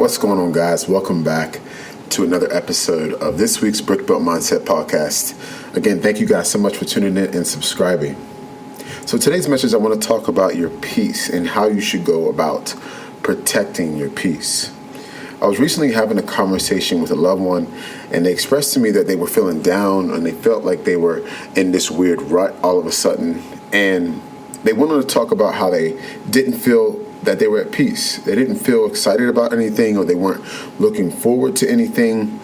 What's going on, guys? Welcome back to another episode of this week's Brick Built Mindset podcast. Again, thank you guys so much for tuning in and subscribing. So today's message, I want to talk about your peace and how you should go about protecting your peace. I was recently having a conversation with a loved one, and they expressed to me that they were feeling down and they felt like they were in this weird rut all of a sudden. And they wanted to talk about how they didn't feel that they were at peace. They didn't feel excited about anything, or they weren't looking forward to anything.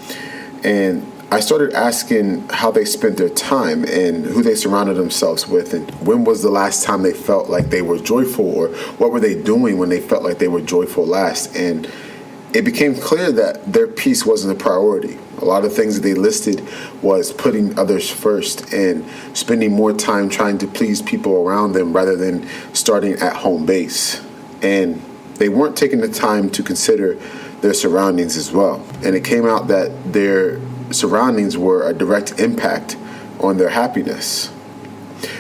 And I started asking how they spent their time and who they surrounded themselves with, and when was the last time they felt like they were joyful, or what were they doing when they felt like they were joyful last. And it became clear that their peace wasn't a priority. A lot of things that they listed was putting others first and spending more time trying to please people around them rather than starting at home base. And they weren't taking the time to consider their surroundings as well. And it came out that their surroundings were a direct impact on their happiness.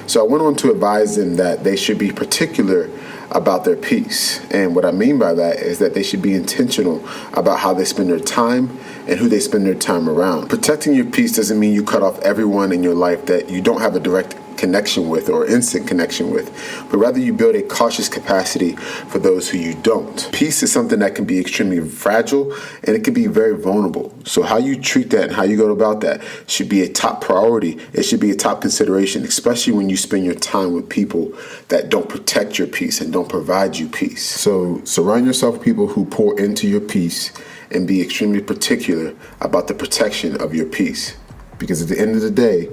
So I went on to advise them that they should be particular about their peace. And what I mean by that is that they should be intentional about how they spend their time and who they spend their time around. Protecting your peace doesn't mean you cut off everyone in your life that you don't have a direct connection with or instant connection with, but rather you build a cautious capacity for those who you don't. Peace is something that can be extremely fragile and it can be very vulnerable. So how you treat that and how you go about that should be a top priority. It should be a top consideration, especially when you spend your time with people that don't protect your peace and don't provide you peace. So surround yourself with people who pour into your peace and be extremely particular about the protection of your peace. Because at the end of the day,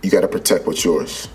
you got to protect what's yours.